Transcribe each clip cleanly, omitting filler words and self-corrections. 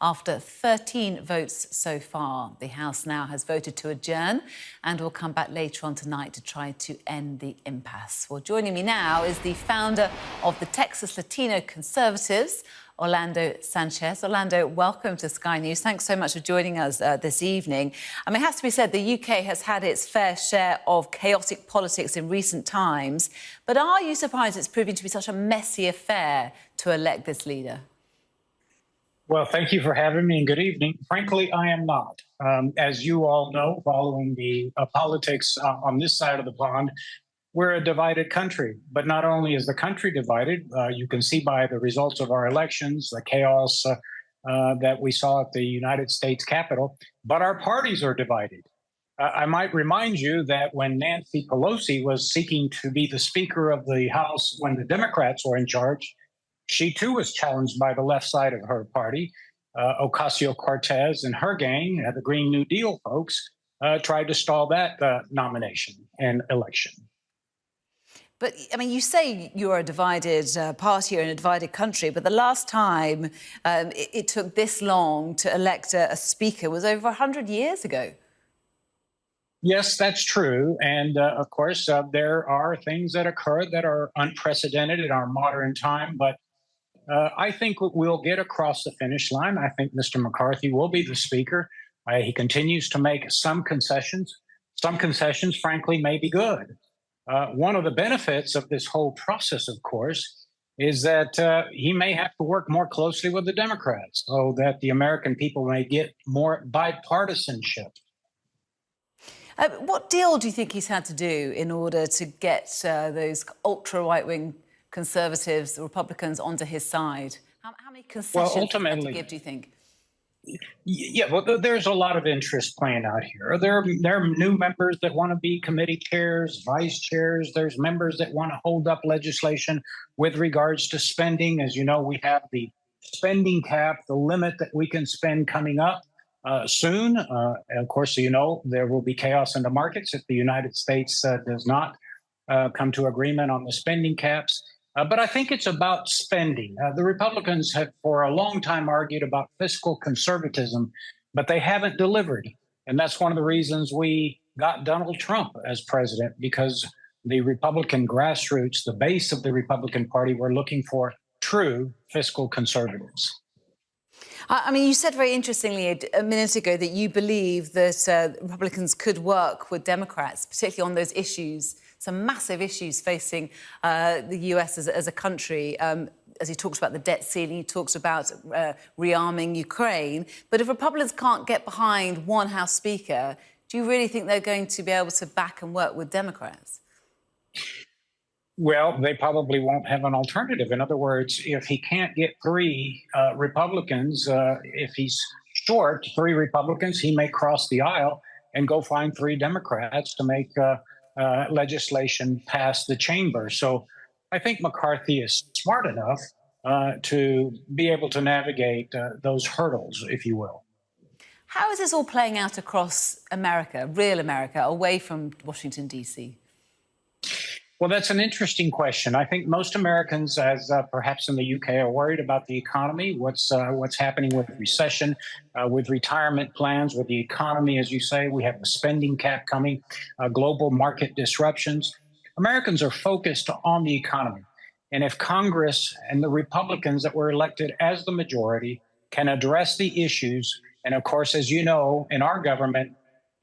after 13 votes so far. The House now has voted to adjourn and will come back later on tonight to try to end the impasse. Well, joining me now is the founder of the Texas Latino Conservatives, Orlando Sanchez. Orlando, welcome to Sky News. Thanks so much for joining us this evening. I mean, it has to be said, the UK has had its fair share of chaotic politics in recent times. But are you surprised it's proving to be such a messy affair to elect this leader? Well, thank you for having me and good evening. Frankly, I am not. As you all know, following the politics on this side of the pond, we're a divided country, but not only is the country divided, you can see by the results of our elections, the chaos that we saw at the United States Capitol, but our parties are divided. I might remind you that when Nancy Pelosi was seeking to be the Speaker of the House when the Democrats were in charge, she too was challenged by the left side of her party. Ocasio-Cortez and her gang, the Green New Deal folks, tried to stall that nomination and election. But, I mean, you say you're a divided party or in a divided country, but the last time it took this long to elect a speaker was over 100 years ago. Yes, that's true. And, of course, there are things that occur that are unprecedented in our modern time. But I think we'll get across the finish line. I think Mr. McCarthy will be the speaker. He continues to make some concessions. Some concessions, frankly, may be good. One of the benefits of this whole process, of course, is that he may have to work more closely with the Democrats so that the American people may get more bipartisanship. What deal do you think he's had to do in order to get those ultra-right-wing Conservatives, Republicans, onto his side? How many concessions does he have to give, do you think? Yeah, well, there's a lot of interest playing out here. There are new members that want to be committee chairs, vice chairs. There's members that want to hold up legislation with regards to spending. As you know, we have the spending cap, the limit that we can spend coming up soon. Of course, you know, there will be chaos in the markets if the United States does not come to agreement on the spending caps. But I think it's about spending. The Republicans have for a long time argued about fiscal conservatism, but they haven't delivered. And that's one of the reasons we got Donald Trump as president, because the Republican grassroots, the base of the Republican Party, were looking for true fiscal conservatives. I mean, you said very interestingly a minute ago that you believe that Republicans could work with Democrats, particularly on those issues, some massive issues facing the US as a country. As he talks about the debt ceiling, he talks about rearming Ukraine. But if Republicans can't get behind one House Speaker, do you really think they're going to be able to back and work with Democrats? Well, they probably won't have an alternative. In other words, if he can't get three Republicans, if he's short three Republicans, he may cross the aisle and go find three Democrats to make legislation pass the chamber. So I think McCarthy is smart enough to be able to navigate those hurdles, if you will. How is this all playing out across America, real America, away from Washington, D.C.? Well, that's an interesting question. I think most Americans, as perhaps in the UK, are worried about the economy, what's happening with recession, with retirement plans, with the economy, as you say. We have the spending cap coming, global market disruptions. Americans are focused on the economy. And if Congress and the Republicans that were elected as the majority can address the issues, and of course, as you know, in our government,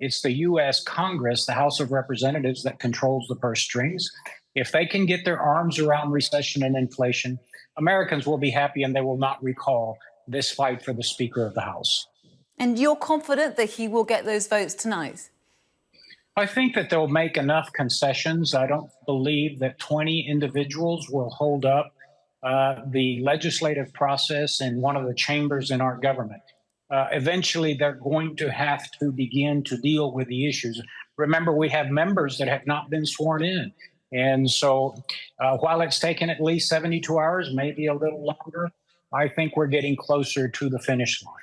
it's the U.S. Congress, the House of Representatives, that controls the purse strings. If they can get their arms around recession and inflation, Americans will be happy and they will not recall this fight for the Speaker of the House. And you're confident that he will get those votes tonight? I think that they'll make enough concessions. I don't believe that 20 individuals will hold up the legislative process in one of the chambers in our government. Eventually, they're going to have to begin to deal with the issues. Remember, we have members that have not been sworn in. And so while it's taken at least 72 hours, maybe a little longer, I think we're getting closer to the finish line.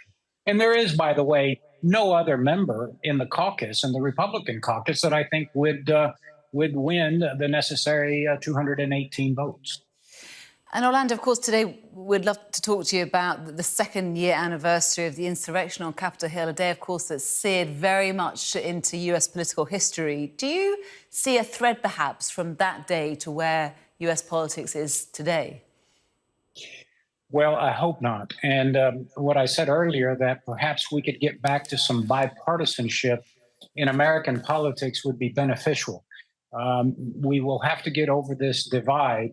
And there is, by the way, no other member in the caucus, in the Republican caucus, that I think would win the necessary 218 votes. And Orlando, of course, today we'd love to talk to you about the second-year anniversary of the insurrection on Capitol Hill, a day, of course, that's seared very much into US political history. Do you see a thread, perhaps, from that day to where US politics is today? Well, I hope not. And what I said earlier, that perhaps we could get back to some bipartisanship in American politics would be beneficial. We will have to get over this divide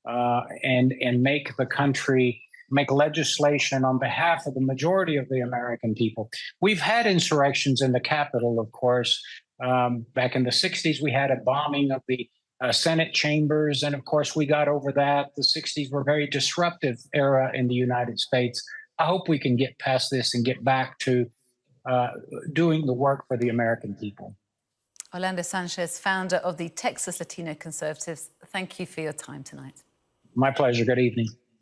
and make the country make legislation on behalf of the majority of the American people. We've had insurrections in the Capitol, of course. Back in the 60s, we had a bombing of the Senate chambers. And of course, we got over that. The 60s were a very disruptive era in the United States. I hope we can get past this and get back to doing the work for the American people. Orlando Sanchez, founder of the Texas Latino Conservatives, thank you for your time tonight. My pleasure. Good evening.